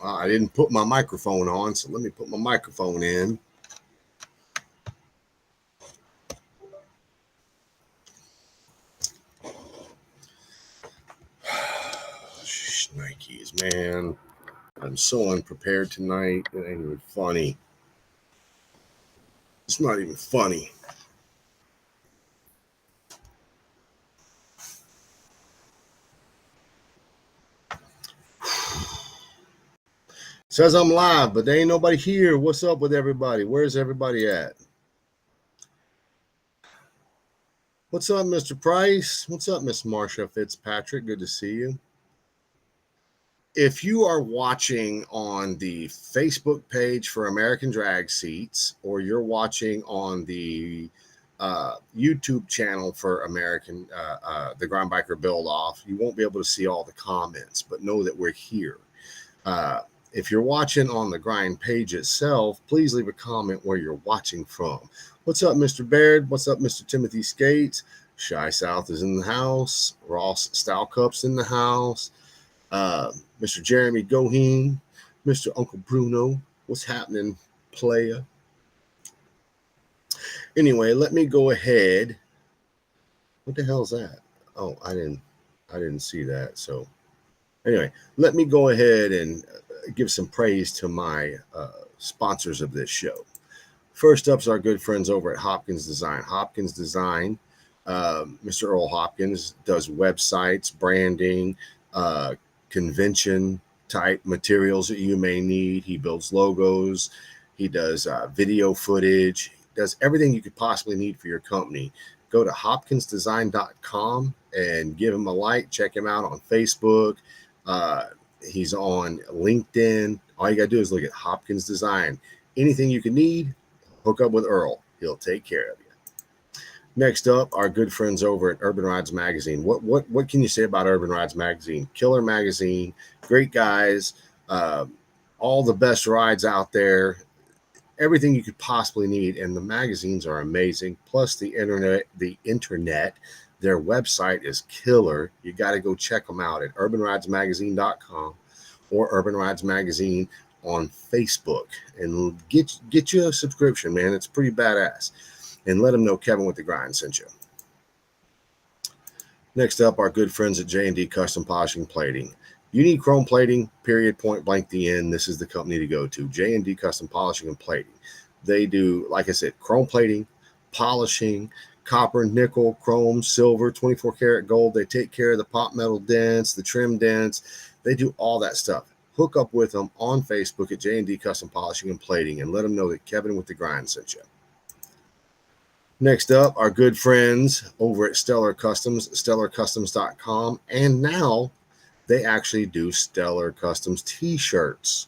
I didn't put my microphone on, so let me put my microphone in. Nikes, man. I'm so unprepared tonight. It ain't even funny. It's not even funny. Says I'm live, but there ain't nobody here. What's up with everybody? Where's everybody at? What's up, Mr. Price? What's up, Miss Marsha Fitzpatrick? Good to see you. If you are watching on the Facebook page for American Drag Seats, or you're watching on the YouTube channel for American the Grind Biker Build Off, you won't be able to see all the comments, but know that we're here. If you're watching on the Grind page itself, please leave a comment where you're watching from. What's up, Mr. Baird? What's up, Mr. Timothy Skates? Shy South is in the house. Ross Style Cups in the house. Mr. Jeremy Goheen, Mr. Uncle Bruno. What's happening, playa? Anyway, let me go ahead. What the hell is that? Oh, I didn't see that. So anyway, let me go ahead and give some praise to my sponsors of this show. First up is our good friends over at Hopkins Design. Hopkins Design, Mr. Earl Hopkins does websites, branding, convention type materials that you may need. He builds logos. He does video footage. He does everything you could possibly need for your company. Go to hopkinsdesign.com and give him a like. Check him out on Facebook. He's on LinkedIn. All you got to do is look at Hopkins Design. Anything you can need, hook up with Earl. He'll take care of you. Next up, our good friends over at Urban Rides Magazine. What can you say about Urban Rides Magazine? Killer magazine, great guys, all the best rides out there, everything you could possibly need, and the magazines are amazing. Plus the internet, their website is killer. You got to go check them out at urbanridesmagazine.com or Urban Rides Magazine on Facebook and get you a subscription, man. It's pretty badass. And let them know Kevin with the Grind sent you. Next up, our good friends at J&D Custom Polishing Plating. You need chrome plating, period, point blank, the end. This is the company to go to. J&D Custom Polishing and Plating. They do, like I said, chrome plating, polishing, copper, nickel, chrome, silver, 24 karat gold. They take care of the pop metal dents, the trim dents. They do all that stuff. Hook up with them on Facebook at J&D Custom Polishing and Plating and let them know that Kevin with the Grind sent you. Next up, our good friends over at Stellar Customs, stellarcustoms.com. And now they actually do Stellar Customs t-shirts.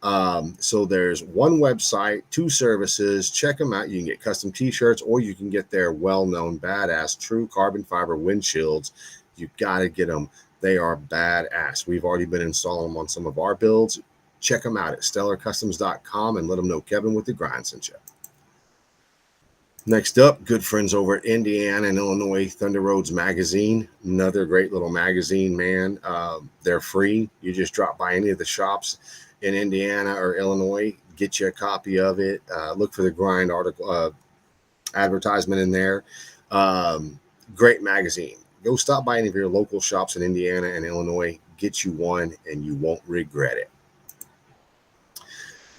So there's one website, two services. Check them out. You can get custom t-shirts, or you can get their well-known badass true carbon fiber windshields. You got to get them. They are badass. We've already been installing them on some of our builds. Check them out at stellarcustoms.com and let them know Kevin with the Grind sent you. Next up, good friends over at Indiana and Illinois Thunder Roads Magazine. Another great little magazine, man. They're free. You just drop by any of the shops in Indiana or Illinois, get you a copy of it. Look for the Grind article, advertisement in there. Great magazine. Go stop by any of your local shops in Indiana and Illinois. Get you one, and you won't regret it.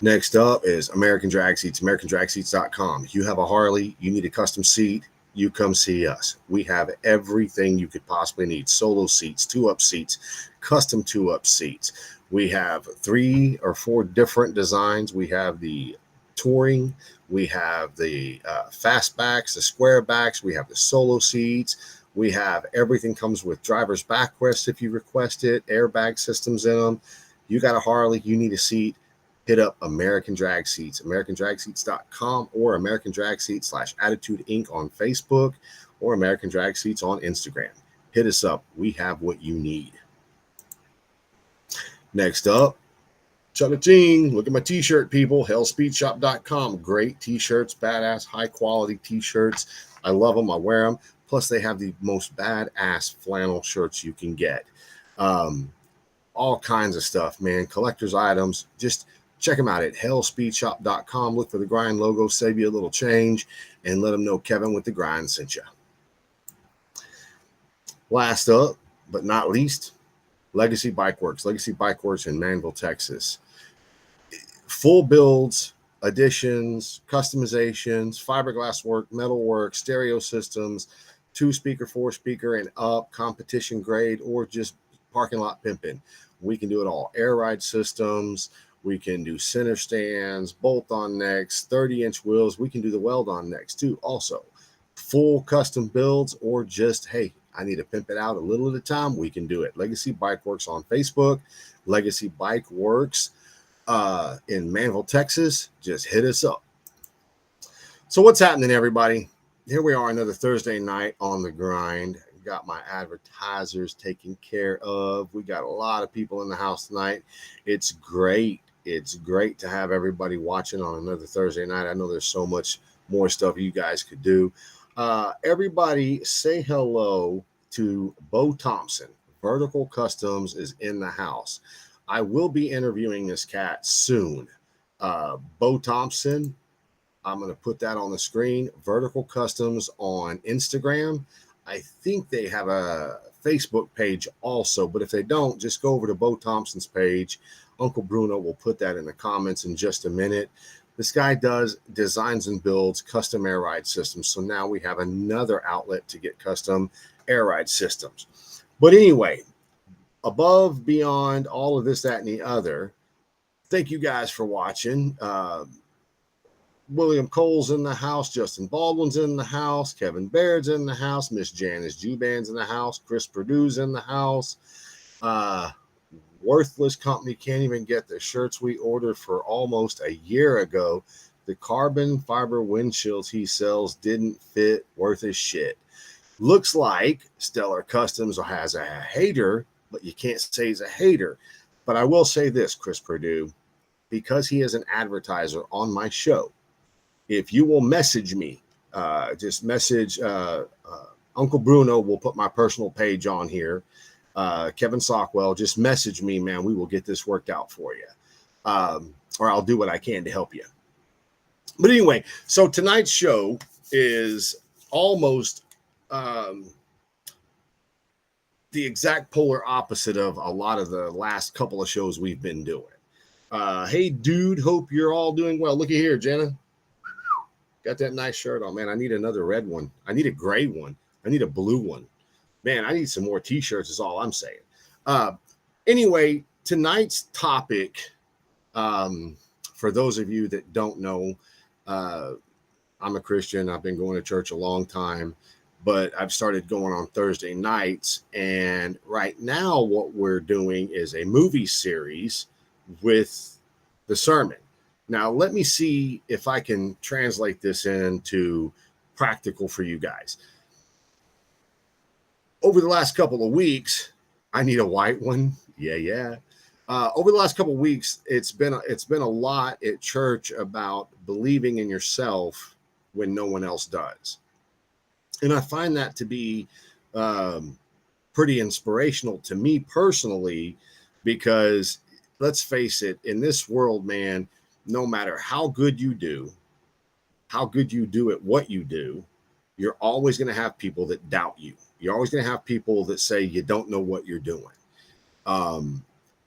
Next up is American Drag Seats, americandragseats.com. If you have a Harley, you need a custom seat, you come see us. We have everything you could possibly need. Solo seats, 2-up seats, custom 2-up seats. We have 3 or 4 different designs. We have the touring, we have the fastbacks, the square backs, we have the solo seats. We have everything comes with driver's backrest if you request it, airbag systems in them. You got a Harley, you need a seat. Hit up American Drag Seats, americandragseats.com, or American Drag Seats /Attitude Inc. on Facebook, or American Drag Seats on Instagram. Hit us up. We have what you need. Next up, cha-ching. Look at my t-shirt, people. hellspeedshop.com. Great t-shirts, badass, high-quality t-shirts. I love them. I wear them. Plus, they have the most badass flannel shirts you can get. all kinds of stuff, man. Collector's items. Just check them out at hellspeedshop.com. Look for the Grind logo, save you a little change, and let them know Kevin with the Grind sent you. Last up, but not least, Legacy Bike Works. Legacy Bike Works in Manville, Texas. Full builds, additions, customizations, fiberglass work, metal work, stereo systems, 2-speaker, 4-speaker, and up, competition grade, or just parking lot pimping. We can do it all. Air ride systems. We can do center stands, bolt-on necks, 30-inch wheels. We can do the weld-on necks too. Also, full custom builds, or just, hey, I need to pimp it out a little at a time. We can do it. Legacy Bike Works on Facebook. Legacy Bike Works in Manville, Texas. Just hit us up. So what's happening, everybody? Here we are, another Thursday night on the grind. Got my advertisers taken care of. We got a lot of people in the house tonight. It's great. It's great to have everybody watching on another Thursday night. I know there's so much more stuff you guys could do. Everybody say hello to Bo Thompson. Vertical Customs is in the house. I will be interviewing this cat soon. Bo Thompson, I'm going to put that on the screen. Vertical Customs on Instagram. I think they have a Facebook page also, but if they don't, just go over to Bo Thompson's page. Uncle Bruno will put that in the comments in just a minute. This guy designs and builds custom air ride systems. So now we have another outlet to get custom air ride systems. But anyway, above, beyond all of this, that, and the other, thank you guys for watching. William Cole's in the house. Justin Baldwin's in the house. Kevin Baird's in the house. Miss Janice Juban's in the house. Chris Perdue's in the house. Worthless Company can't even get the shirts we ordered for almost a year ago. The carbon fiber windshields he sells didn't fit worth his shit. Looks like Stellar Customs has a hater, but you can't say he's a hater. But I will say this, Chris Perdue, because he is an advertiser on my show, if you will message me, just message Uncle Bruno. Will put my personal page on here. Kevin Sockwell, just message me, man. We will get this worked out for you. Or I'll do what I can to help you. But anyway, so tonight's show is almost the exact polar opposite of a lot of the last couple of shows we've been doing. Hey, dude, hope you're all doing well. Looky here, Jenna. Got that nice shirt on, man. I need another red one. I need a gray one. I need a blue one. Man, I need some more t-shirts is all I'm saying. Anyway, tonight's topic, for those of you that don't know, I'm a Christian. I've been going to church a long time, but I've started going on Thursday nights. And right now what we're doing is a movie series with the sermon. Now, let me see if I can translate this into practical for you guys. Over the last couple of weeks, I need a white one. Yeah. Over the last couple of weeks, it's been a lot at church about believing in yourself when no one else does. And I find that to be pretty inspirational to me personally, because let's face it, in this world, man, no matter how good you do at what you do, you're always going to have people that doubt you. You're always going to have people that say you don't know what you're doing.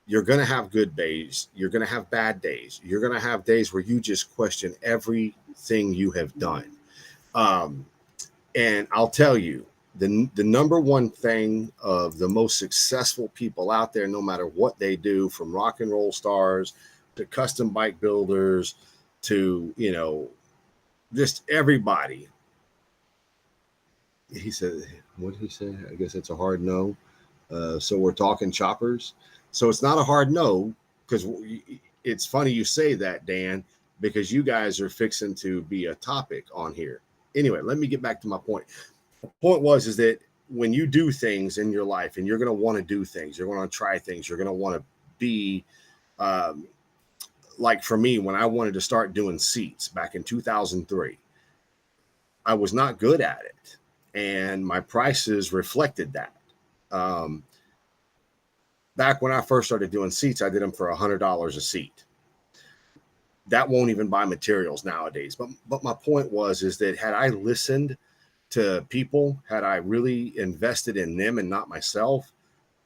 You're going to have good days. You're going to have bad days. You're going to have days where you just question everything you have done. And I'll tell you, the number one thing of the most successful people out there, no matter what they do, from rock and roll stars to custom bike builders to, just everybody. He said, what did he say? I guess it's a hard no. So we're talking choppers. So it's not a hard no, because it's funny you say that, Dan, because you guys are fixing to be a topic on here. Anyway, let me get back to my point. The point is that when you do things in your life and you're going to want to do things, you're going to try things, you're going to want to be, like for me, when I wanted to start doing seats back in 2003, I was not good at it. And my prices reflected that. Back when I first started doing seats, I did them for $100 a seat. That won't even buy materials nowadays. But my point is that had I listened to people, had I really invested in them and not myself,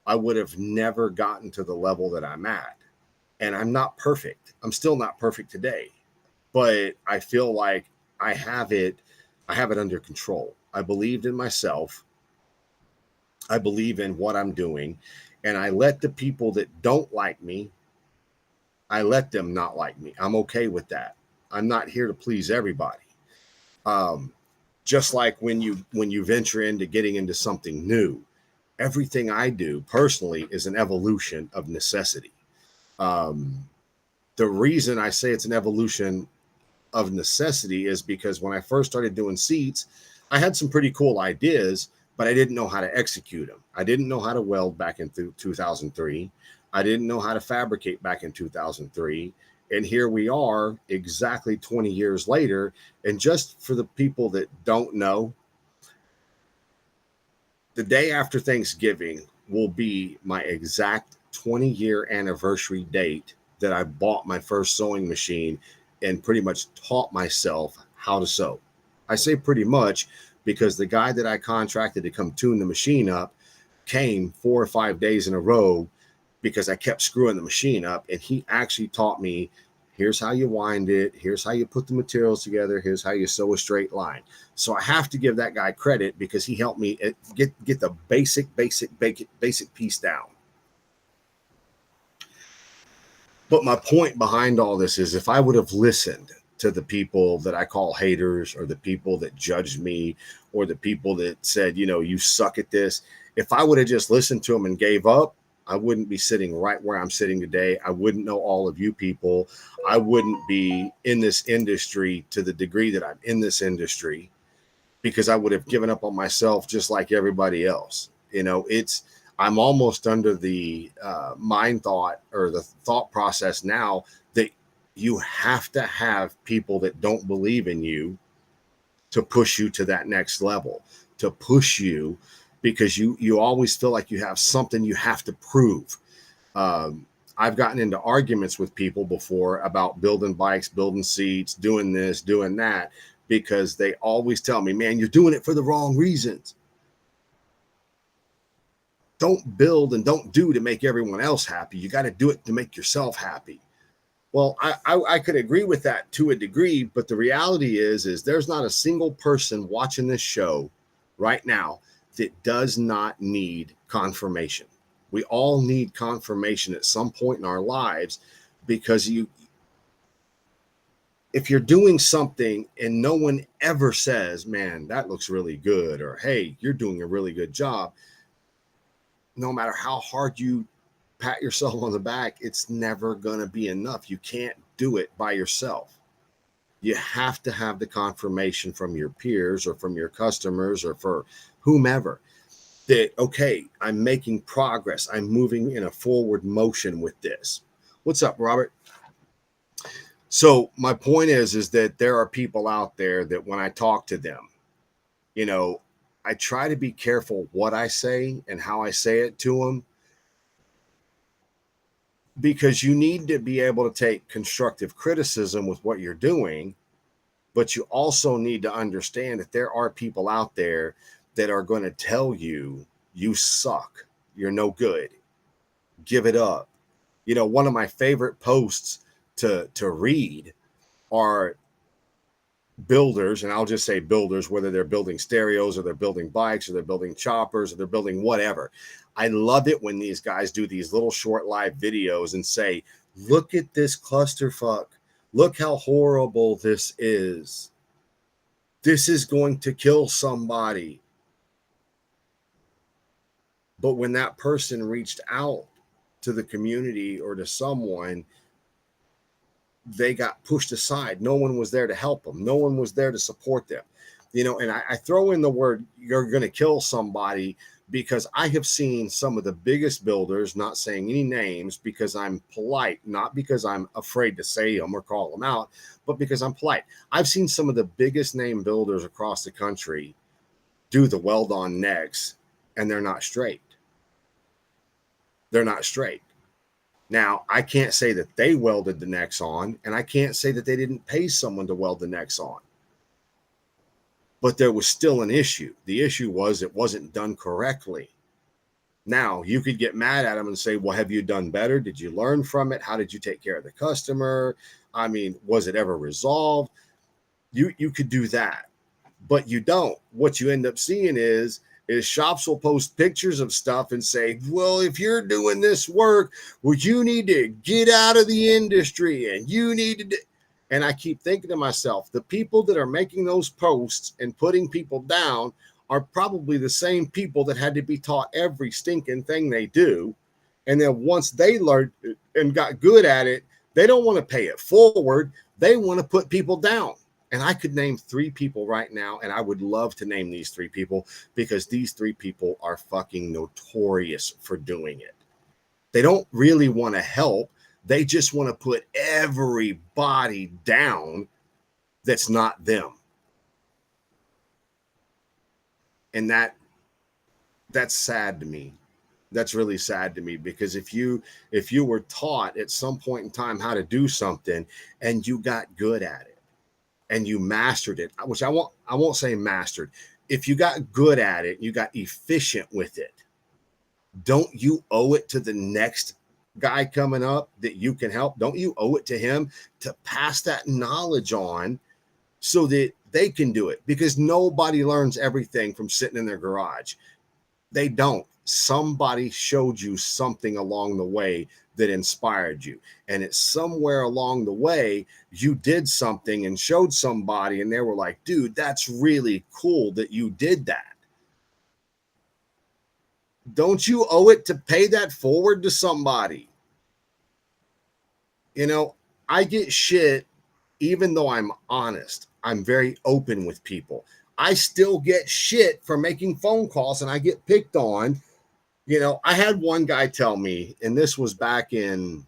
I would have never gotten to the level that I'm at. And I'm not perfect. I'm still not perfect today, but I feel like I have it under control. I believed in myself. I believe in what I'm doing, and I let the people that don't like me, I let them not like me. I'm okay with that. I'm not here to please everybody. Um, just like when you venture into getting into something new, everything I do personally is an evolution of necessity. Um, the reason I say it's an evolution of necessity is because when I first started doing seats, I had some pretty cool ideas, but I didn't know how to execute them. I didn't know how to weld back in 2003. I didn't know how to fabricate back in 2003. And here we are exactly 20 years later. And just for the people that don't know, the day after Thanksgiving will be my exact 20-year anniversary date that I bought my first sewing machine and pretty much taught myself how to sew. I say pretty much because the guy that I contracted to come tune the machine up came 4 or 5 days in a row because I kept screwing the machine up, and he actually taught me, here's how you wind it, here's how you put the materials together, here's how you sew a straight line. So I have to give that guy credit because he helped me get the basic piece down. But my point behind all this is, if I would have listened to the people that I call haters, or the people that judged me, or the people that said, you suck at this, if I would have just listened to them and gave up, I wouldn't be sitting right where I'm sitting today. I wouldn't know all of you people. I wouldn't be in this industry to the degree that I'm in this industry, because I would have given up on myself just like everybody else. I'm almost under the mind thought, or the thought process now, that you have to have people that don't believe in you to push you to that next level, to push you, because you always feel like you have something you have to prove. I've gotten into arguments with people before about building bikes, building seats, doing this, doing that, because they always tell me, man, you're doing it for the wrong reasons. Don't build and don't do to make everyone else happy. You got to do it to make yourself happy. Well, I could agree with that to a degree, but the reality is there's not a single person watching this show right now that does not need confirmation. We all need confirmation at some point in our lives, because if you're doing something and no one ever says, man, that looks really good, or hey, you're doing a really good job, no matter how hard you pat yourself on the back, it's never going to be enough. You can't do it by yourself. You have to have the confirmation from your peers, or from your customers, or for whomever, that, okay, I'm making progress. I'm moving in a forward motion with this. What's up, Robert? So my point is that there are people out there that when I talk to them, I try to be careful what I say and how I say it to them, because you need to be able to take constructive criticism with what you're doing, but you also need to understand that there are people out there that are going to tell you, you suck, you're no good, give it up. One of my favorite posts to read are builders, and I'll just say builders, whether they're building stereos, or they're building bikes, or they're building choppers, or they're building whatever. I love it when these guys do these little short live videos and say, look at this clusterfuck. Look how horrible this is. This is going to kill somebody. But when that person reached out to the community or to someone, they got pushed aside. No one was there to help them. No one was there to support them. And I throw in the word, you're going to kill somebody, because I have seen some of the biggest builders, not saying any names because I'm polite, not because I'm afraid to say them or call them out, but because I'm polite. I've seen some of the biggest name builders across the country do the weld on necks, and they're not straight. they're not straight. Now, I can't say that they welded the necks on, and I can't say that they didn't pay someone to weld the necks on. But there was still an issue. The issue was it wasn't done correctly. Now, you could get mad at them and say, well, have you done better? Did you learn from it? How did you take care of the customer? I mean, was it ever resolved? You could do that, but you don't. What you end up seeing is shops will post pictures of stuff and say, well, if you're doing this work, well, you need to get out of the industry and you need to. And I keep thinking to myself, the people that are making those posts and putting people down are probably the same people that had to be taught every stinking thing they do. And then once they learned and got good at it, they don't want to pay it forward. They want to put people down. And I could name 3 people right now, and I would love to name these 3 people because these 3 people are fucking notorious for doing it. They don't really want to help. They just want to put everybody down that's not them. And that's sad to me. That's really sad to me, because if you were taught at some point in time how to do something and you got good at it and you mastered it, which I won't say mastered. If you got good at it, you got efficient with it, don't you owe it to the next guy coming up that you can help? Don't you owe it to him to pass that knowledge on so that they can do it? Because nobody learns everything from sitting in their garage. They don't. Somebody showed you something along the way that inspired you. And it's somewhere along the way you did something and showed somebody and they were like, dude, that's really cool that you did that. Don't you owe it to pay that forward to somebody? You know, I get shit even though I'm honest. I'm very open with people. I still get shit for making phone calls and I get picked on. You know, I had one guy tell me, and this was back in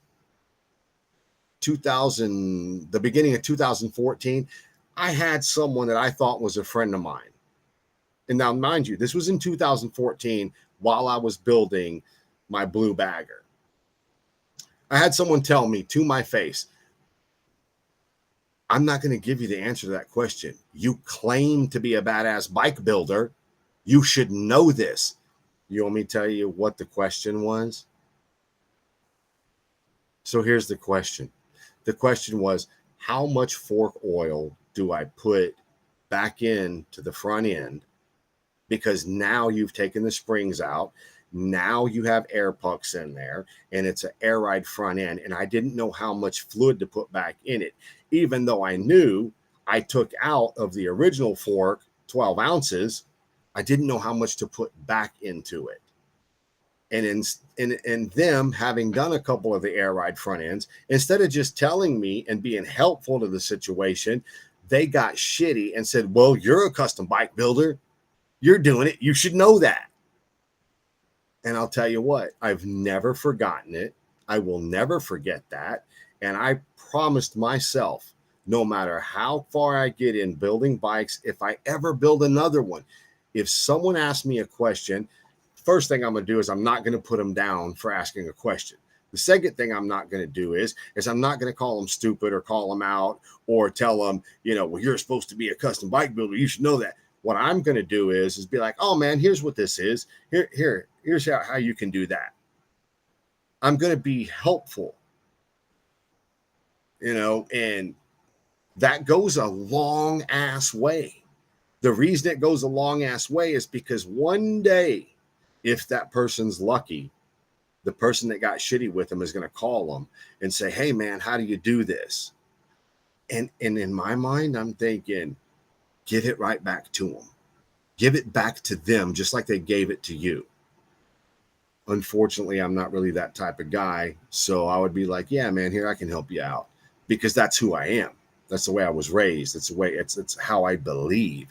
2000, the beginning of 2014. I had someone that I thought was a friend of mine. And now, mind you, this was in 2014 while I was building my blue bagger. I had someone tell me to my face, I'm not going to give you the answer to that question. You claim to be a badass bike builder. You should know this. You want me to tell you what the question was? So here's the question. The question was, how much fork oil do I put back into the front end? Because now you've taken the springs out. Now you have air pucks in there and it's an air ride front end. And I didn't know how much fluid to put back in it, even though I knew I took out of the original fork 12 ounces. I didn't know how much to put back into it. And in them having done a couple of the air ride front ends, instead of just telling me and being helpful to the situation, they got shitty and said, well, you're a custom bike builder. You're doing it. You should know that. And I'll tell you what, I've never forgotten it. I will never forget that. And I promised myself, no matter how far I get in building bikes, if I ever build another one, if someone asks me a question, first thing I'm going to do is I'm not going to put them down for asking a question. The second thing I'm not going to do is I'm not going to call them stupid or call them out or tell them, you know, well, you're supposed to be a custom bike builder. You should know that. What I'm going to do is be like, oh man, here's what this is. Here's how you can do that. I'm going to be helpful, you know, and that goes a long ass way. The reason it goes a long ass way is because one day, if that person's lucky, the person that got shitty with them is going to call them and say, hey man, how do you do this? And in my mind, I'm thinking, give it right back to them. Give it back to them just like they gave it to you. Unfortunately, I'm not really that type of guy. So I would be like, yeah, man, here, I can help you out, because that's who I am. That's the way I was raised. It's the way it's how I believe,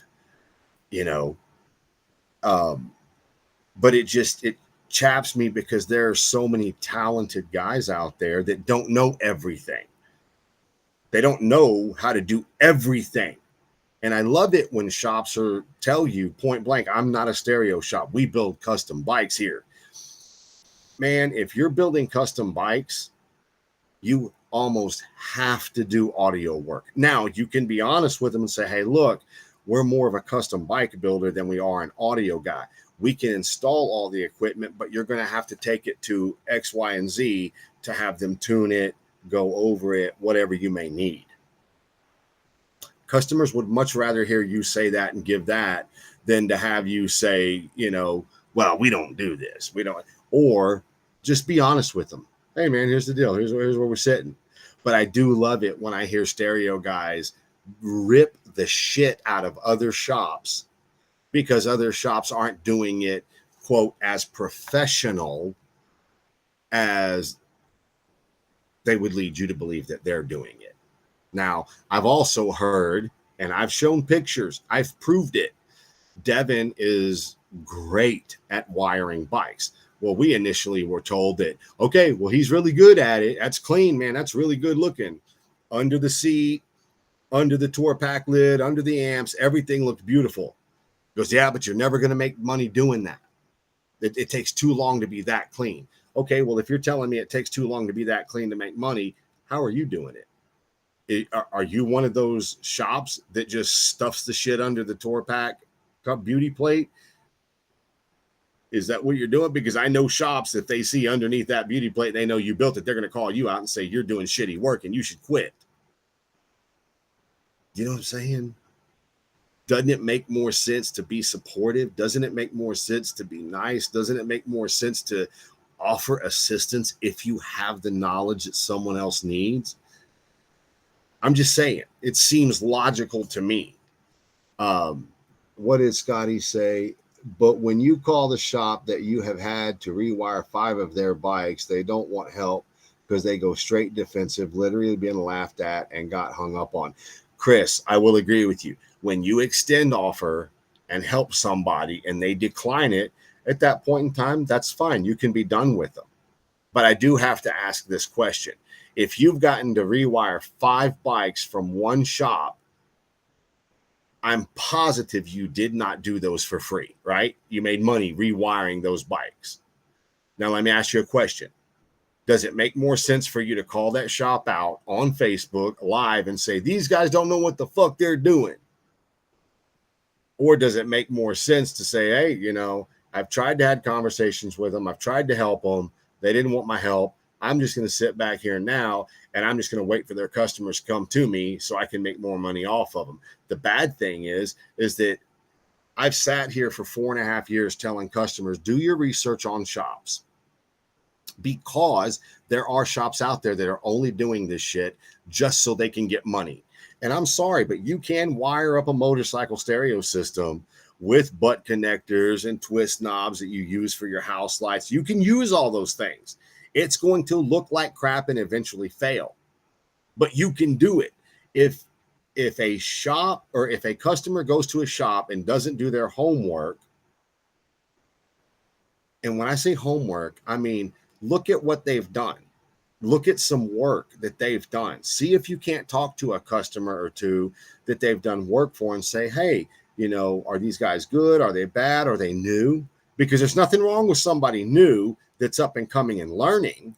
you know. But it chaps me because there are so many talented guys out there that don't know everything. They don't know how to do everything. And I love it when shops tell you point blank, I'm not a stereo shop. We build custom bikes here. man, if you're building custom bikes, you almost have to do audio work. Now, you can be honest with them and say, hey, look, we're more of a custom bike builder than we are an audio guy. We can install all the equipment, but you're going to have to take it to X, Y, and Z to have them tune it, go over it, whatever you may need. Customers would much rather hear you say that and give that than to have you say, you know, well, we don't do this. We don't. Or just be honest with them. Hey, man, here's the deal. Here's where we're sitting. But I do love it when I hear stereo guys rip the shit out of other shops because other shops aren't doing it, quote, as professional as they would lead you to believe that they're doing it. Now, I've also heard, and I've shown pictures, I've proved it. Devin is great at wiring bikes. Well, we initially were told that, okay, well, he's really good at it. That's clean, man. That's really good looking. Under the seat, under the tour pack lid, under the amps, everything looked beautiful. He goes, yeah, but you're never going to make money doing that. It takes too long to be that clean. Okay, well, if you're telling me it takes too long to be that clean to make money, how are you doing it? Are you one of those shops that just stuffs the shit under the tour pack beauty plate? Is that what you're doing? Because I know shops, if they see underneath that beauty plate, they know you built it, they're going to call you out and say, you're doing shitty work and you should quit. You know what I'm saying? Doesn't it make more sense to be supportive? Doesn't it make more sense to be nice? Doesn't it make more sense to offer assistance if you have the knowledge that someone else needs? I'm just saying, it seems logical to me. What did Scotty say? But when you call the shop that you have had to rewire 5 of their bikes, they don't want help because they go straight defensive, literally being laughed at and got hung up on. Chris, I will agree with you. When you extend offer and help somebody and they decline it, at that point in time, that's fine. You can be done with them. But I do have to ask this question. If you've gotten to rewire 5 bikes from one shop, I'm positive you did not do those for free, right? You made money rewiring those bikes. Now, let me ask you a question. Does it make more sense for you to call that shop out on Facebook live and say, these guys don't know what the fuck they're doing? Or does it make more sense to say, hey, you know, I've tried to have conversations with them. I've tried to help them. They didn't want my help. I'm just going to sit back here now and I'm just going to wait for their customers to come to me so I can make more money off of them. The bad thing is that I've sat here for 4.5 years telling customers, do your research on shops, because there are shops out there that are only doing this shit just so they can get money. And I'm sorry, but you can wire up a motorcycle stereo system with butt connectors and twist knobs that you use for your house lights. You can use all those things. It's going to look like crap and eventually fail, but you can do it. If a shop or if a customer goes to a shop and doesn't do their homework, and when I say homework, I mean, look at what they've done. Look at some work that they've done. See if you can't talk to a customer or two that they've done work for and say, hey, you know, are these guys good? Are they bad? Are they new? Because there's nothing wrong with somebody new that's up and coming and learning.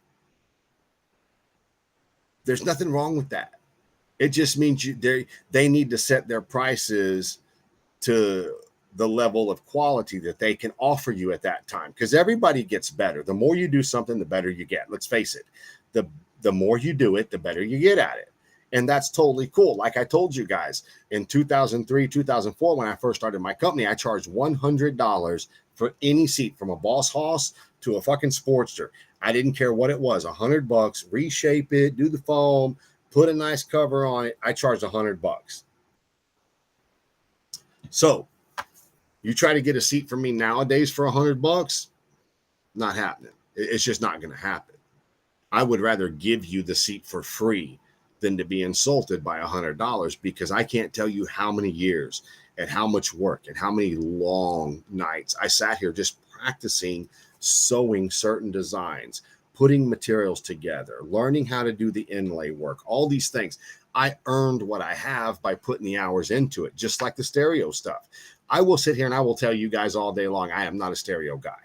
There's nothing wrong with that. It just means they need to set their prices to the level of quality that they can offer you at that time, because everybody gets better. The more you do something, the better you get. Let's face it. The more you do it, the better you get at it. And that's totally cool. Like I told you guys, in 2003, 2004, when I first started my company, I charged $100 for any seat, from a Boss Hoss to a fucking Sportster. I didn't care what it was, $100, reshape it, do the foam, put a nice cover on it. I charged $100. So you try to get a seat from me nowadays for $100, not happening. It's just not going to happen. I would rather give you the seat for free than to be insulted by $100, because I can't tell you how many years and how much work and how many long nights I sat here just practicing sewing certain designs, putting materials together, learning how to do the inlay work, all these things. I earned what I have by putting the hours into it, just like the stereo stuff. I will sit here and I will tell you guys all day long, I am not a stereo guy.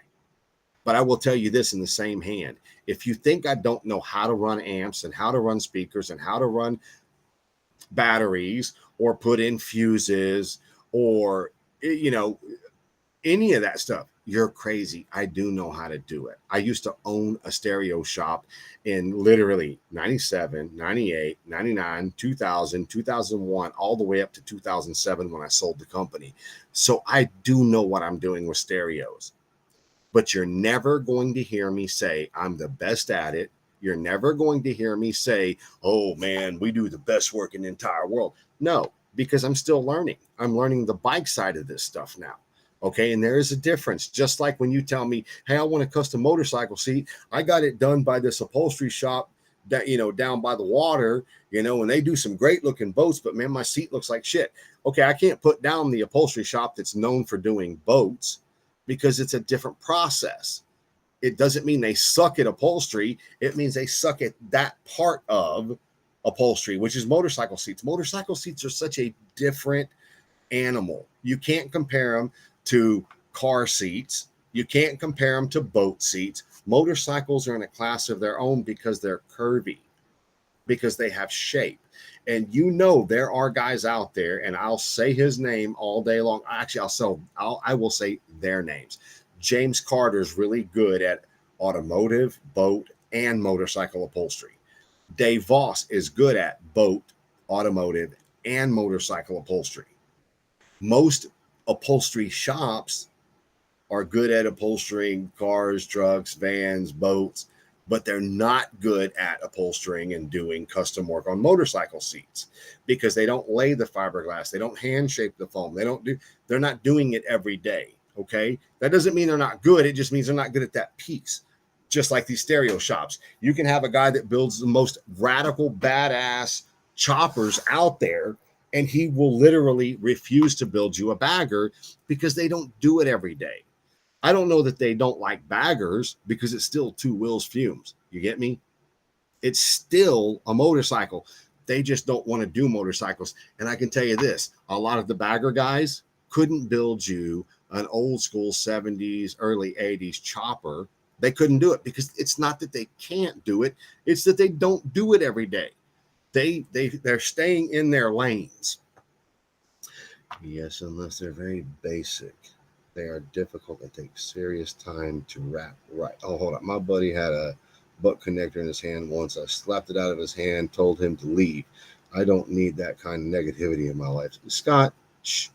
But I will tell you this in the same hand. If you think I don't know how to run amps and how to run speakers and how to run batteries or put in fuses or, any of that stuff, you're crazy. I do know how to do it. I used to own a stereo shop in literally 97, 98, 99, 2000, 2001, all the way up to 2007 when I sold the company. So I do know what I'm doing with stereos. But you're never going to hear me say I'm the best at it. You're never going to hear me say, oh man, we do the best work in the entire world. No, because I'm still learning. I'm learning the bike side of this stuff now. Okay. And there is a difference. Just like when you tell me, hey, I want a custom motorcycle seat. I got it done by this upholstery shop that, down by the water, and they do some great looking boats, but man, my seat looks like shit. Okay. I can't put down the upholstery shop that's known for doing boats because it's a different process. It doesn't mean they suck at upholstery. It means they suck at that part of upholstery, which is motorcycle seats. Motorcycle seats are such a different animal. You can't compare them to car seats. You can't compare them to boat seats. Motorcycles are in a class of their own because they're curvy, because they have shape. And there are guys out there, and I'll say his name all day long. Actually, I will say their names. James Carter is really good at automotive, boat, and motorcycle upholstery. Dave Voss is good at boat, automotive, and motorcycle upholstery. Most upholstery shops are good at upholstering cars, trucks, vans, boats, but they're not good at upholstering and doing custom work on motorcycle seats because they don't lay the fiberglass. They don't hand shape the foam. They're not doing it every day. Okay. That doesn't mean they're not good. It just means they're not good at that piece. Just like these stereo shops, you can have a guy that builds the most radical, badass choppers out there, and he will literally refuse to build you a bagger because they don't do it every day. I don't know that they don't like baggers because it's still two wheels fumes. You get me? It's still a motorcycle. They just don't want to do motorcycles. And I can tell you this, a lot of the bagger guys couldn't build you an old school 70s, early 80s chopper. They couldn't do it because it's not that they can't do it. It's that they don't do it every day. They're staying in their lanes. Yes, unless they're very basic. They are difficult and take serious time to wrap right. Oh, hold on. My buddy had a butt connector in his hand once. I slapped it out of his hand, told him to leave. I don't need that kind of negativity in my life. Scott, shh,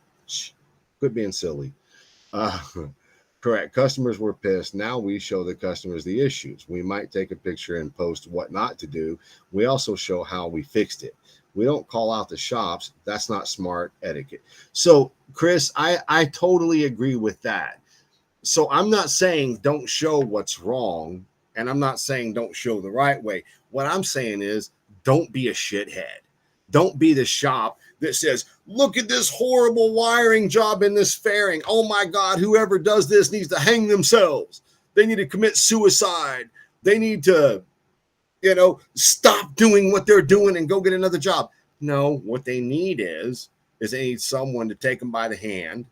quit being silly. Correct. Customers were pissed. Now we show the customers the issues. We might take a picture and post what not to do. We also show how we fixed it. We don't call out the shops. That's not smart etiquette. So, Chris, I totally agree with that. So I'm not saying don't show what's wrong, and I'm not saying don't show the right way. What I'm saying is don't be a shithead. Don't be the shop that says, look at this horrible wiring job in this fairing. Oh my God, whoever does this needs to hang themselves. They need to commit suicide. They need to stop doing what they're doing and go get another job. No, what they need is they need someone to take them by the hand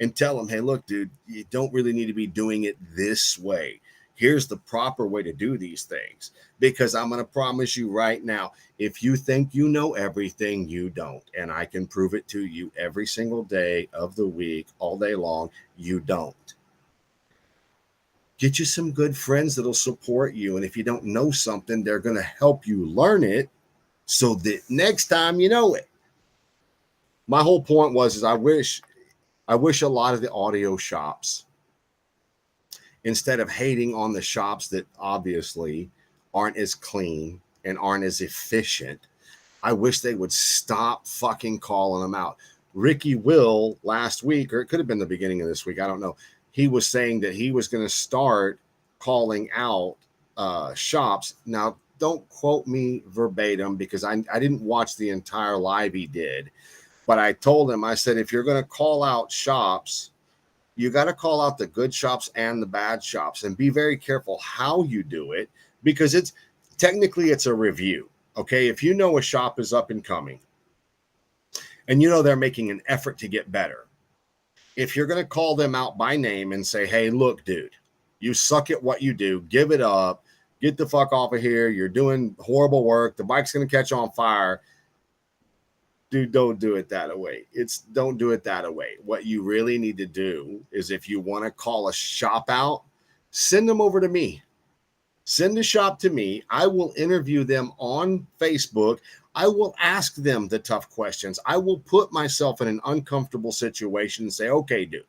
and tell them, hey, look, dude, you don't really need to be doing it this way. Here's the proper way to do these things, because I'm going to promise you right now, if you think you know everything, you don't. And I can prove it to you every single day of the week, all day long, you don't. Get you some good friends that'll support you. And if you don't know something, they're going to help you learn it so that next time you know it. My whole point was I wish a lot of the audio shops, instead of hating on the shops that obviously aren't as clean and aren't as efficient, I wish they would stop fucking calling them out. Ricky Will last week, or it could have been the beginning of this week, I don't know. He was saying that he was going to start calling out shops. Now, don't quote me verbatim because I didn't watch the entire live he did. But I told him, I said, if you're going to call out shops, you got to call out the good shops and the bad shops, and be very careful how you do it, because it's a review. Okay. If you know a shop is up and coming and they're making an effort to get better, if you're going to call them out by name and say, hey, look, dude, You suck at what you do. Give it up. Get the fuck off of here. You're doing horrible work. The bike's going to catch on fire. Dude, don't do it that way. Don't do it that way. What you really need to do is, if you want to call a shop out, send them over to me. Send the shop to me. I will interview them on Facebook. I will ask them the tough questions. I will put myself in an uncomfortable situation and say, okay, dude,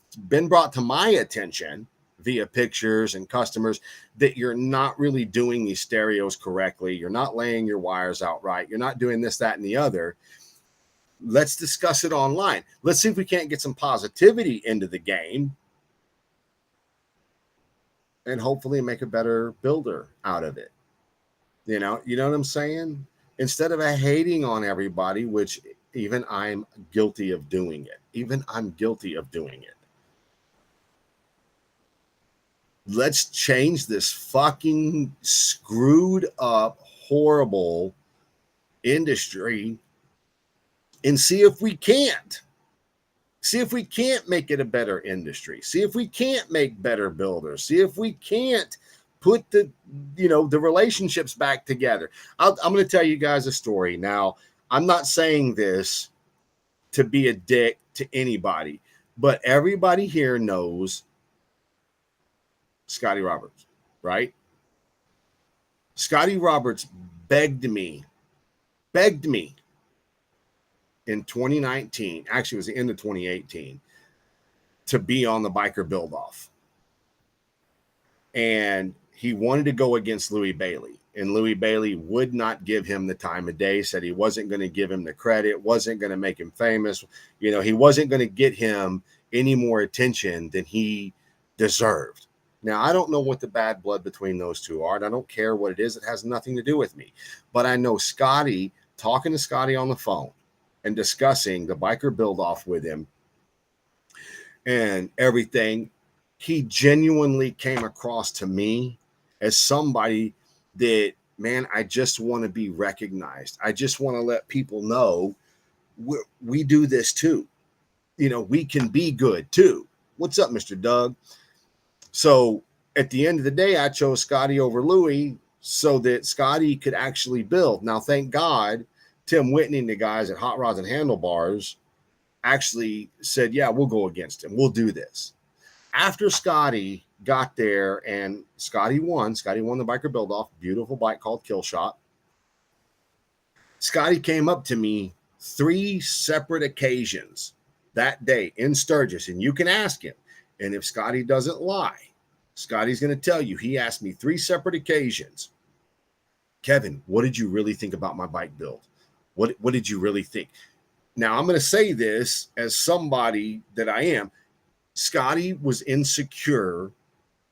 it's been brought to my attention via pictures and customers that you're not really doing these stereos correctly. You're not laying your wires out right. You're not doing this, that, and the other. Let's discuss it online. Let's see if we can't get some positivity into the game and hopefully make a better builder out of it. You know what I'm saying? Instead of hating on everybody, which even I'm guilty of doing it. Even I'm guilty of doing it. Let's change this fucking screwed up, horrible industry and see if we can't. See if we can't make it a better industry. See if we can't make better builders. See if we can't put the relationships back together. I'm going to tell you guys a story. Now, I'm not saying this to be a dick to anybody, but everybody here knows Scotty Roberts, right? Scotty Roberts begged me in 2019, actually it was the end of 2018, to be on the Biker Build Off. And he wanted to go against Louis Bailey. And Louis Bailey would not give him the time of day, said he wasn't going to give him the credit, wasn't going to make him famous. He wasn't going to get him any more attention than he deserved. Now, I don't know what the bad blood between those two are, and I don't care what it is. It has nothing to do with me. But I know Scotty, talking to Scotty on the phone, and discussing the Biker Build Off with him and everything, he genuinely came across to me as somebody that, man, I just want to be recognized. I just want to let people know we do this too. We can be good too. What's up, Mr. Doug? So at the end of the day, I chose Scotty over Louis so that Scotty could actually build. Now, thank God, Tim Whitney and the guys at Hot Rods and Handlebars actually said, yeah, we'll go against him. We'll do this. After Scotty got there and Scotty won the Biker Build Off, beautiful bike called Killshot. Scotty came up to me 3 separate occasions that day in Sturgis, and you can ask him. And if Scotty doesn't lie, Scotty's going to tell you, he asked me 3 separate occasions, Kevin, what did you really think about my bike build? What did you really think? Now, I'm going to say this as somebody that I am. Scotty was insecure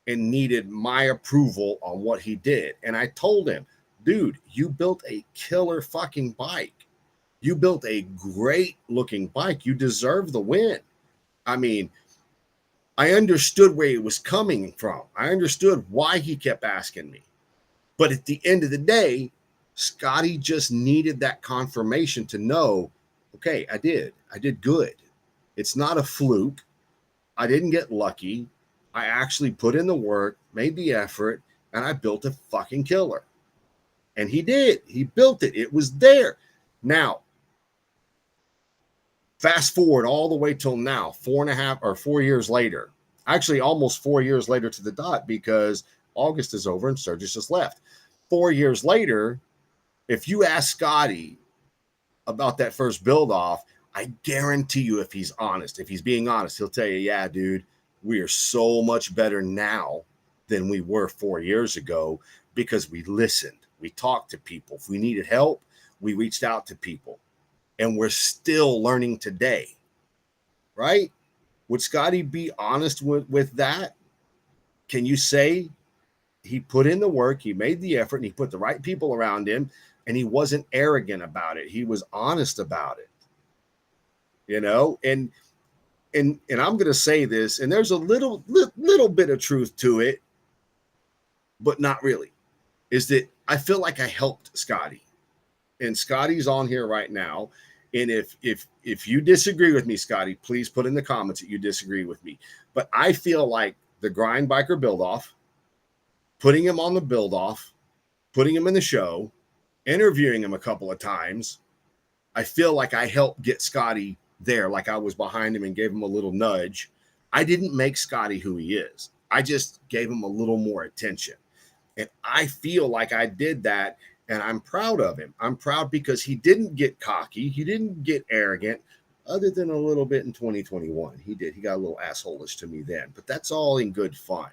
and needed my approval on what he did. And I told him, dude, you built a killer fucking bike. You built a great looking bike. You deserve the win. I mean, I understood where he was coming from. I understood why he kept asking me. But at the end of the day, Scotty just needed that confirmation to know, okay, I did good. It's not a fluke. I didn't get lucky. I actually put in the work, made the effort, and I built a fucking killer. And he did. He built it. It was there. Now, fast forward all the way till now, 4 years later. Actually, almost 4 years later to the dot, because August is over and Sturgis has left. 4 years later, if you ask Scotty about that first build off, I guarantee you, if he's being honest, he'll tell you, yeah, dude, we are so much better now than we were 4 years ago because we listened. We talked to people. If we needed help, we reached out to people. And we're still learning today, right? Would Scotty be honest with that? Can you say he put in the work, he made the effort, and he put the right people around him, and he wasn't arrogant about it? He was honest about it, and I'm going to say this, and there's a little bit of truth to it, but not really, is that I feel like I helped Scotty, and Scotty's on here right now. And if you disagree with me, Scotty, please put in the comments that you disagree with me. But I feel like the Grind Biker Build Off, putting him on the build off, putting him in the show, interviewing him a couple of times. I feel like I helped get Scotty there, like I was behind him and gave him a little nudge. I didn't make Scotty who he is. I just gave him a little more attention. And I feel like I did that, and I'm proud of him. I'm proud because he didn't get cocky. He didn't get arrogant, other than a little bit in 2021. He did. He got a little asshole-ish to me then, but that's all in good fun.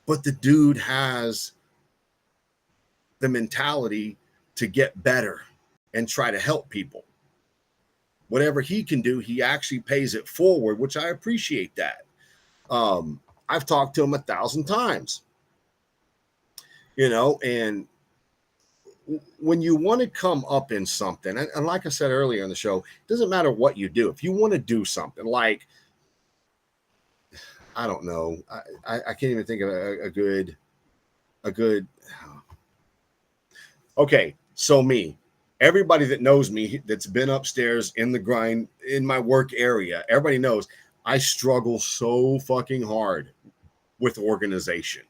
But the dude has the mentality to get better and try to help people. Whatever he can do, he actually pays it forward, which I appreciate that. I've talked to him 1,000 times, and when you want to come up in something, and like I said earlier in the show, it doesn't matter what you do. If you want to do something like, I don't know, I can't even think of a good, okay. So everybody that knows me, that's been upstairs in the grind, in my work area, everybody knows I struggle so fucking hard with organization.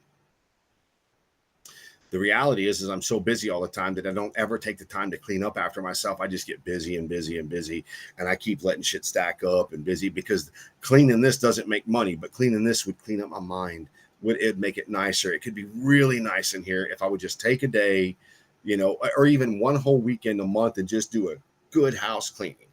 The reality is I'm so busy all the time that I don't ever take the time to clean up after myself. I just get busy and busy and busy, and I keep letting shit stack up and busy, because cleaning this doesn't make money, but cleaning this would clean up my mind. Would it make it nicer? It could be really nice in here if I would just take a day, or even one whole weekend a month and just do a good house cleaning.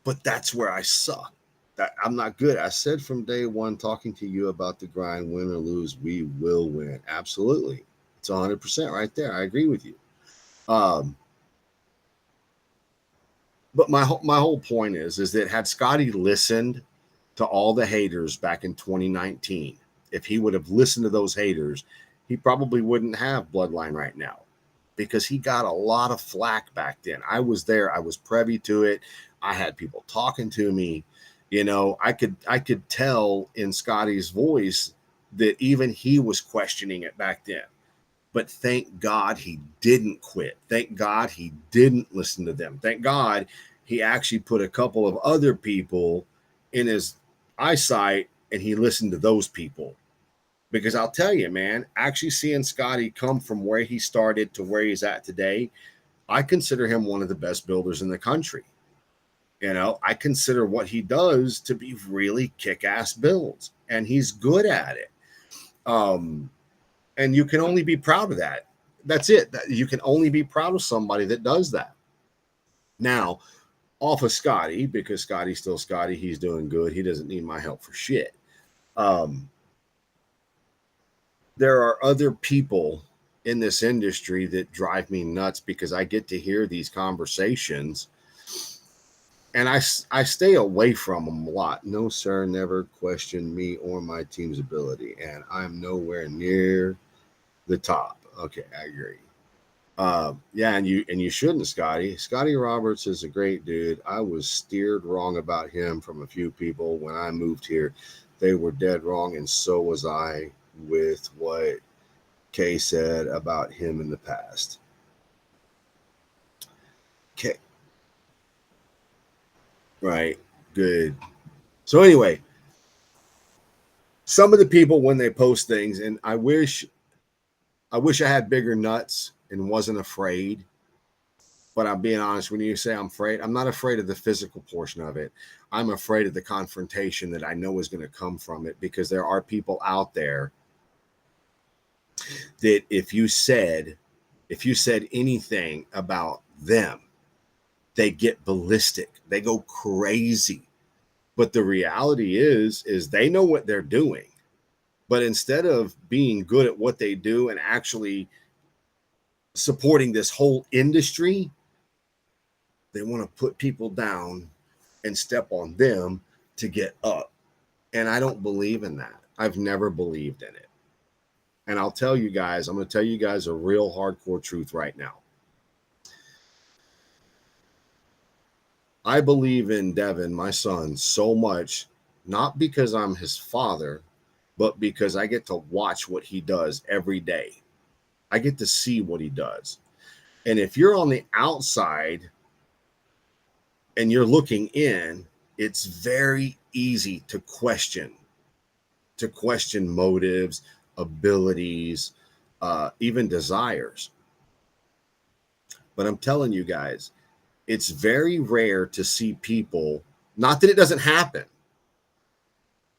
But that's where I suck. That I'm not good. I said from day one, talking to you about the grind, win or lose, we will win. Absolutely. It's 100% right there. I agree with you. But my whole point is that had Scotty listened to all the haters back in 2019, if he would have listened to those haters, he probably wouldn't have Bloodline right now, because he got a lot of flack back then. I was there. I was privy to it. I had people talking to me. I could tell in Scotty's voice that even he was questioning it back then. But thank God he didn't quit. Thank God he didn't listen to them. Thank God he actually put a couple of other people in his eyesight, and he listened to those people. Because I'll tell you, man, actually seeing Scotty come from where he started to where he's at today, I consider him one of the best builders in the country. I consider what he does to be really kick-ass builds, and he's good at it. And you can only be proud of that. That's it. You can only be proud of somebody that does that. Now, off of Scotty, because Scotty's still Scotty, he's doing good. He doesn't need my help for shit. There are other people in this industry that drive me nuts, because I get to hear these conversations, and I stay away from them a lot. No, sir, never question me or my team's ability, and I'm nowhere near the top. Okay, I agree. Yeah, and you shouldn't, Scotty. Scotty Roberts is a great dude. I was steered wrong about him from a few people when I moved here. They were dead wrong, and so was I with what Kay said about him in the past. Okay. Right. Good. So anyway, some of the people, when they post things, and I wish I had bigger nuts and wasn't afraid. But I'm being honest, when you say I'm afraid, I'm not afraid of the physical portion of it. I'm afraid of the confrontation that I know is going to come from it, because there are people out there that if you said anything about them, they get ballistic. They go crazy. But the reality is they know what they're doing. But instead of being good at what they do and actually supporting this whole industry, they want to put people down and step on them to get up. And I don't believe in that. I've never believed in it. And I'll tell you guys, I'm going to tell you guys a real hardcore truth right now. I believe in Devin, my son, so much, not because I'm his father, but because I get to watch what he does every day. I get to see what he does. And if you're on the outside and you're looking in, it's very easy to question motives, abilities, even desires. But I'm telling you guys, it's very rare to see people, not that it doesn't happen,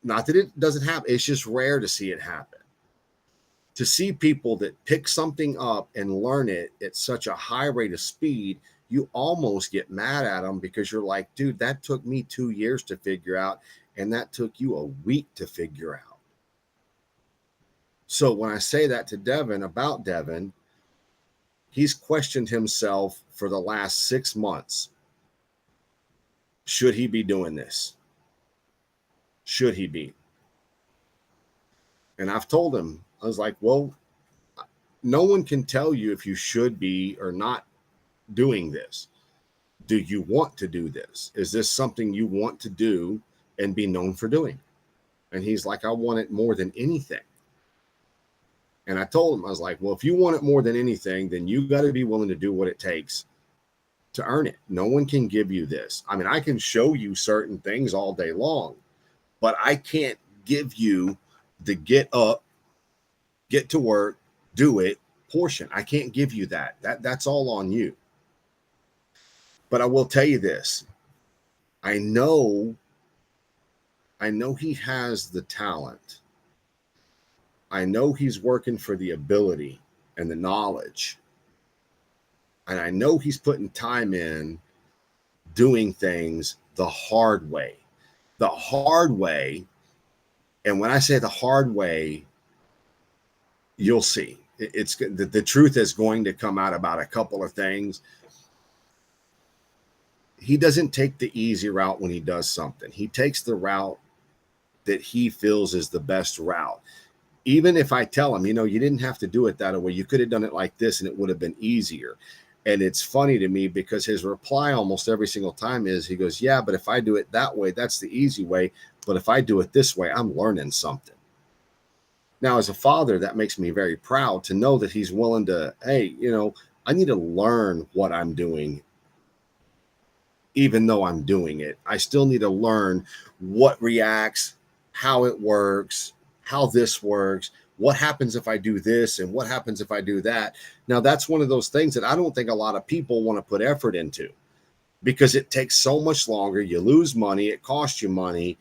it's just rare to see it happen. To see people that pick something up and learn it at such a high rate of speed, you almost get mad at them because you're like, dude, that took me 2 years to figure out, and that took you a week to figure out. So when I say that to Devin about Devin, he's questioned himself for the last 6 months. Should he be doing this? Should he be? And I've told him, I was like, well, no one can tell you if you should be or not doing this. Do you want to do this? Is this something you want to do and be known for doing? And he's like, I want it more than anything. And I told him, I was like, well, if you want it more than anything, then you got to be willing to do what it takes to earn it. No one can give you this. I mean, I can show you certain things all day long, but I can't give you the get up, get to work, do it portion. I can't give you that. That's all on you. But I will tell you this. I know he has the talent. I know he's working for the ability and the knowledge. And I know he's putting time in doing things the hard way. The hard way. And when I say the hard way, you'll see. It's the truth is going to come out about a couple of things. He doesn't take the easy route when he does something. He takes the route that he feels is the best route. Even if I tell him, you didn't have to do it that way. You could have done it like this and it would have been easier. And it's funny to me because his reply almost every single time is, he goes, yeah, but if I do it that way, that's the easy way. But if I do it this way, I'm learning something. Now, as a father, that makes me very proud to know that he's willing to, hey, I need to learn what I'm doing. Even though I'm doing it, I still need to learn what reacts, how it works, how this works, what happens if I do this and what happens if I do that. Now, that's one of those things that I don't think a lot of people want to put effort into because it takes so much longer. You lose money. It costs you money.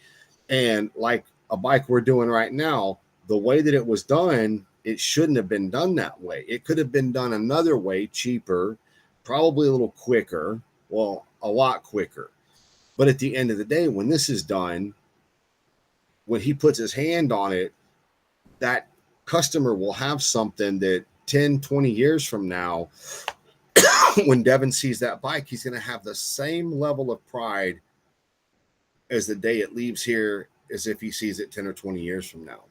And like a bike we're doing right now, the way that it was done, it shouldn't have been done that way. It could have been done another way, cheaper, probably a little quicker. Well, a lot quicker. But at the end of the day, when this is done, when he puts his hand on it, that customer will have something that 10, 20 years from now, when Devin sees that bike, he's going to have the same level of pride as the day it leaves here as if he sees it 10 or 20 years from now.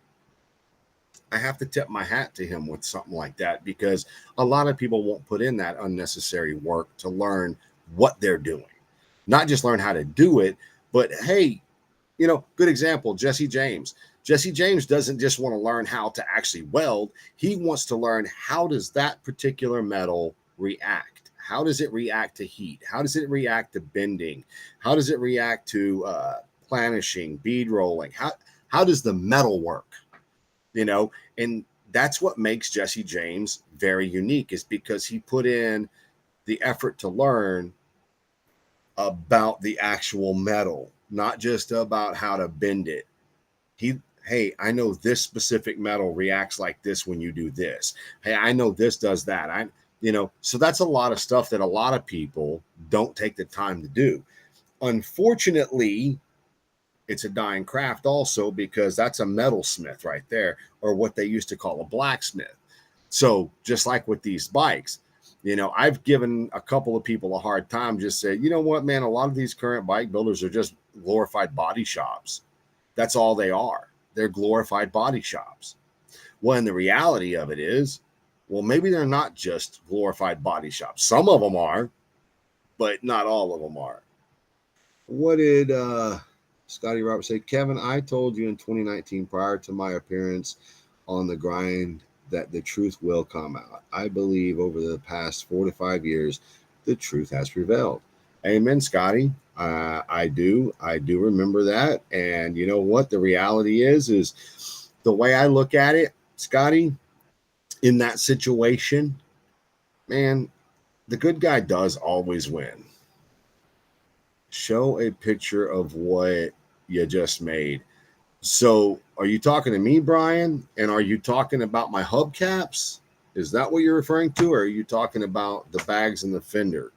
I have to tip my hat to him with something like that because a lot of people won't put in that unnecessary work to learn what they're doing. Not just learn how to do it, but hey, good example, Jesse James. Jesse James doesn't just want to learn how to actually weld. He wants to learn how does that particular metal react? How does it react to heat? How does it react to bending? How does it react to planishing, bead rolling? How does the metal work? And that's what makes Jesse James very unique is because he put in the effort to learn about the actual metal, not just about how to bend it. Hey, I know this specific metal reacts like this when you do this. Hey, I know this does that. So that's a lot of stuff that a lot of people don't take the time to do. Unfortunately, it's a dying craft also because that's a metalsmith right there, or what they used to call a blacksmith. So just like with these bikes, I've given a couple of people a hard time, just say, you know what, man, a lot of these current bike builders are just glorified body shops. That's all they are. They're glorified body shops. When the reality of it is, well, maybe they're not just glorified body shops. Some of them are, but not all of them are. What did Scotty Roberts say? Kevin, I told you in 2019, prior to my appearance on The Grind, that the truth will come out. I believe over the past 4 to 5 years, the truth has prevailed. Amen, Scotty. I do remember that. And you know what? The reality is the way I look at it, Scotty, in that situation, man, the good guy does always win. Show a picture of what you just made. So, are you talking to me, Brian? And are you talking about my hubcaps? Is that what you're referring to? Or are you talking about the bags and the fender?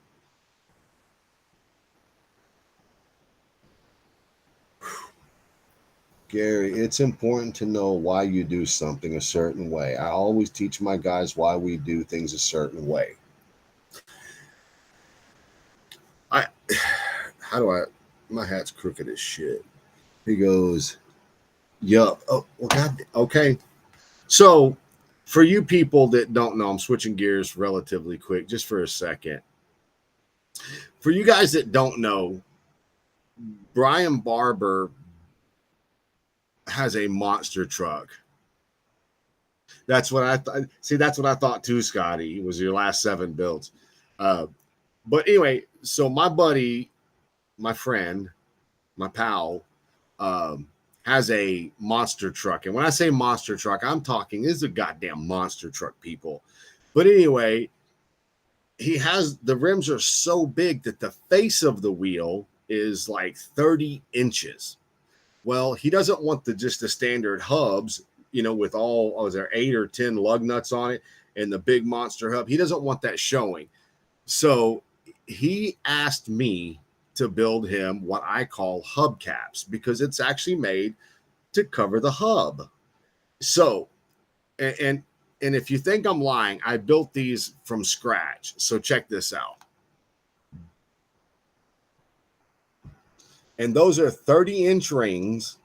Gary, it's important to know why you do something a certain way. I always teach my guys why we do things a certain way. I, how do I, my hat's crooked as shit. He goes, yup. Oh, well, God, okay. So, for you people that don't know, I'm switching gears relatively quick just for a second. For you guys that don't know, Brian Barber has a monster truck. That's what I thought. See, that's what I thought too, Scotty. Was your last 7 builds. But anyway, so my buddy, my friend, my pal, has a monster truck. And when I say monster truck, I'm talking, this is a goddamn monster truck, people. But anyway, he has, the rims are so big that the face of the wheel is like 30 inches. Well, he doesn't want just the standard hubs, with all, is there 8 or 10 lug nuts on it and the big monster hub. He doesn't want that showing. So he asked me to build him what I call hubcaps because it's actually made to cover the hub. So, and if you think I'm lying, I built these from scratch. So check this out. And those are 30-inch rings.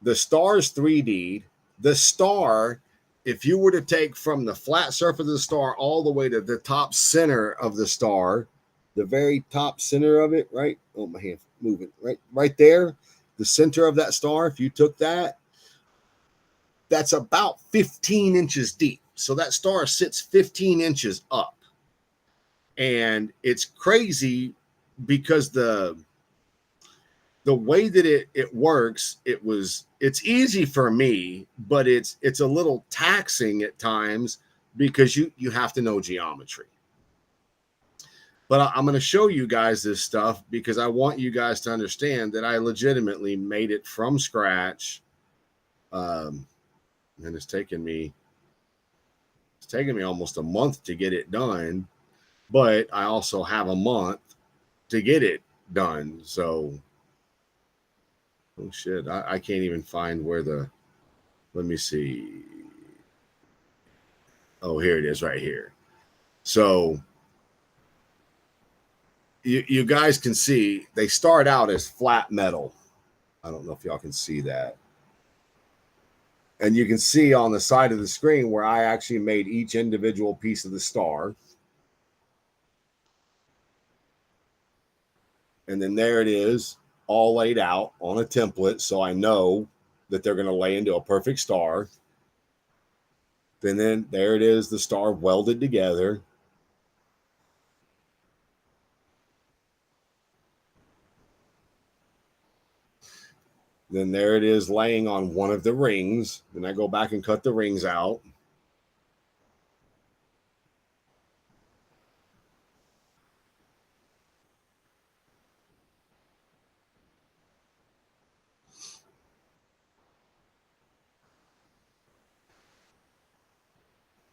The star's 3D'd. The star, if you were to take from the flat surface of the star all the way to the top center of the star, the very top center of it, right? Oh, my hand's moving. Right there, the center of that star, if you took that, that's about 15 inches deep. So that star sits 15 inches up. And it's crazy because the way that it works, it's easy for me, but it's a little taxing at times because you have to know geometry. But I'm going to show you guys this stuff because I want you guys to understand that I legitimately made it from scratch. And it's taken me almost a month to get it done, but I also have a month to get it done. So, oh shit, I can't even find where let me see. Oh, here it is right here. So you guys can see they start out as flat metal. I don't know if y'all can see that. And you can see on the side of the screen where I actually made each individual piece of the star. And then there it is, all laid out on a template. So I know that they're going to lay into a perfect star. Then there it is, the star welded together. Then there it is laying on one of the rings. Then I go back and cut the rings out.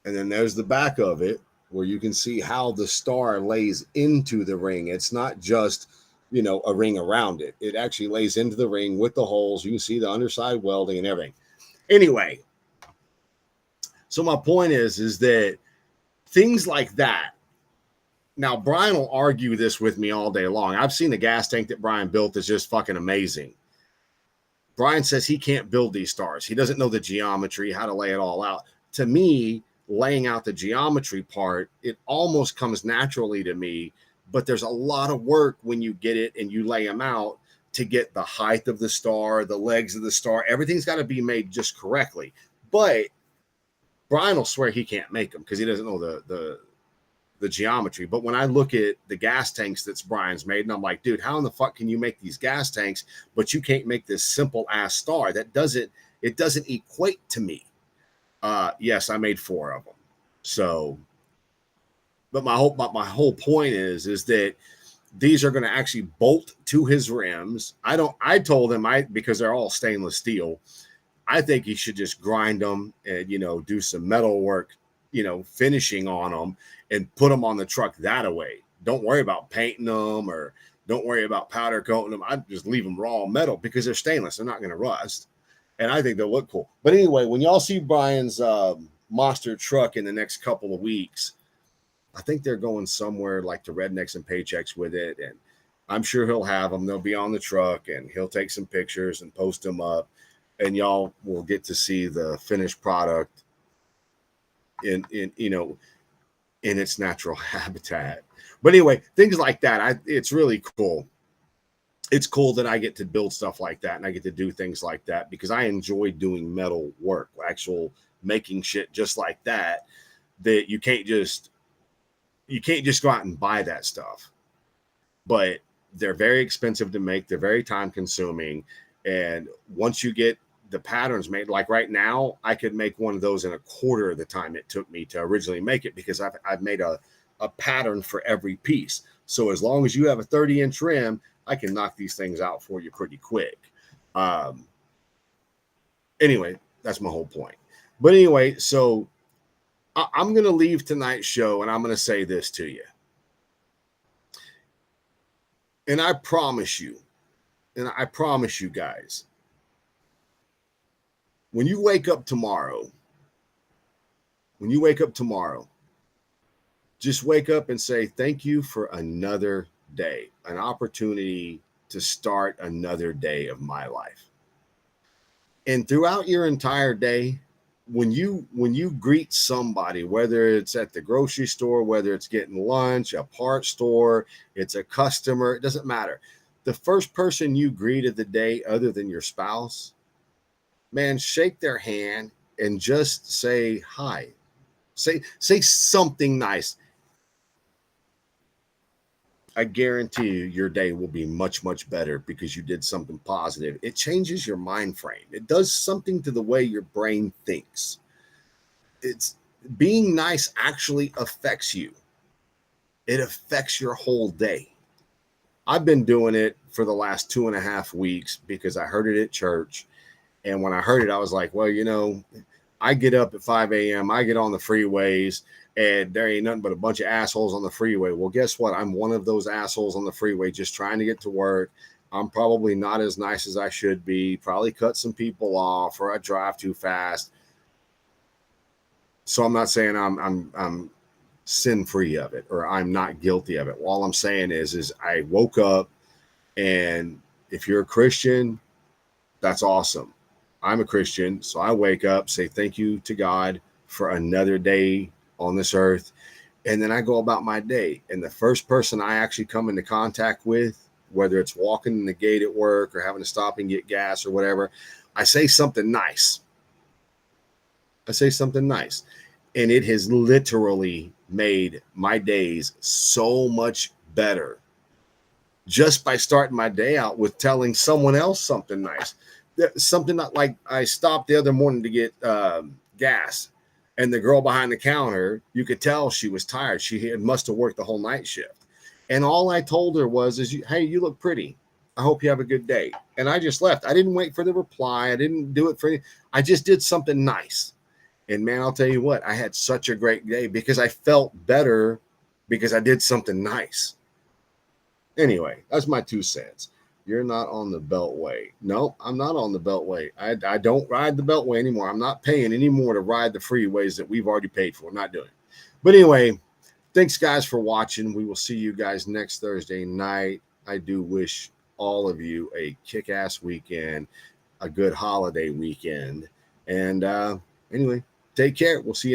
And then there's the back of it where you can see how the star lays into the ring. It's not just, a ring around it. It actually lays into the ring with the holes. You can see the underside welding and everything. Anyway, so my point is that things like that. Now, Brian will argue this with me all day long. I've seen the gas tank that Brian built that's just fucking amazing. Brian says he can't build these stars. He doesn't know the geometry, how to lay it all out. To me, laying out the geometry part, it almost comes naturally to me, but there's a lot of work when you get it and you lay them out to get the height of the star, the legs of the star. Everything's got to be made just correctly. But Brian will swear he can't make them because he doesn't know the geometry. But when I look at the gas tanks that's Brian's made, and I'm like, dude, how in the fuck can you make these gas tanks, but you can't make this simple ass star? It doesn't equate to me. Yes, I made 4 of them. So, but my whole point is that these are going to actually bolt to his rims. I told him because they're all stainless steel, I think he should just grind them and, do some metal work, finishing on them and put them on the truck that way. Don't worry about painting them or don't worry about powder coating them. I just leave them raw metal because they're stainless. They're not going to rust. And I think they'll look cool. But anyway, when y'all see Brian's monster truck in the next couple of weeks, I think they're going somewhere like to Rednecks and Paychecks with it. And I'm sure he'll have them. They'll be on the truck and he'll take some pictures and post them up. And y'all will get to see the finished product in its natural habitat. But anyway, things like that, it's really cool. It's cool that I get to build stuff like that and I get to do things like that because I enjoy doing metal work, actual making shit just like that you can't just go out and buy that stuff. But they're very expensive to make. They're very time consuming. And once you get the patterns made, like right now, I could make one of those in a quarter of the time it took me to originally make it because I've made a pattern for every piece. So as long as you have a 30-inch rim, I can knock these things out for you pretty quick. Anyway, that's my whole point. But anyway, so I'm going to leave tonight's show and I'm going to say this to you. And I promise you guys, when you wake up tomorrow, just wake up and say, thank you for another day, an opportunity to start another day of my life. And throughout your entire day, when you greet somebody, whether it's at the grocery store, whether it's getting lunch, a parts store, it's a customer, it doesn't matter. The first person you greet of the day, other than your spouse, man, shake their hand and just say hi. Say something nice. I guarantee you your day will be much, much better because you did something positive. It changes your mind frame. It does something to the way your brain thinks. It's being nice actually affects you. It affects your whole day. I've been doing it for the last 2.5 weeks because I heard it at church. And when I heard it, I was like, well, I get up at 5 a.m. I get on the freeways and there ain't nothing but a bunch of assholes on the freeway. Well, guess what? I'm one of those assholes on the freeway just trying to get to work. I'm probably not as nice as I should be, probably cut some people off or I drive too fast. So I'm not saying I'm sin free of it or I'm not guilty of it. All I'm saying is I woke up, and if you're a Christian, that's awesome. I'm a Christian, so I wake up, say thank you to God for another day on this earth, and then I go about my day. And the first person I actually come into contact with, whether it's walking in the gate at work or having to stop and get gas or whatever, I say something nice. And it has literally made my days so much better just by starting my day out with telling someone else something nice. Something not like I stopped the other morning to get gas, and the girl behind the counter, you could tell she was tired. She must have worked the whole night shift. And all I told her was, hey, you look pretty. I hope you have a good day. And I just left. I didn't wait for the reply. I didn't do it for you. I just did something nice. And man, I'll tell you what, I had such a great day because I felt better because I did something nice. Anyway, that's my 2 cents. You're not on the Beltway. No, I'm not on the Beltway. I don't ride the Beltway anymore. I'm not paying anymore to ride the freeways that we've already paid for. I'm not doing it. But anyway, thanks guys for watching. We will see you guys next Thursday night. I do wish all of you a kick-ass weekend, a good holiday weekend. And anyway, take care. We'll see you.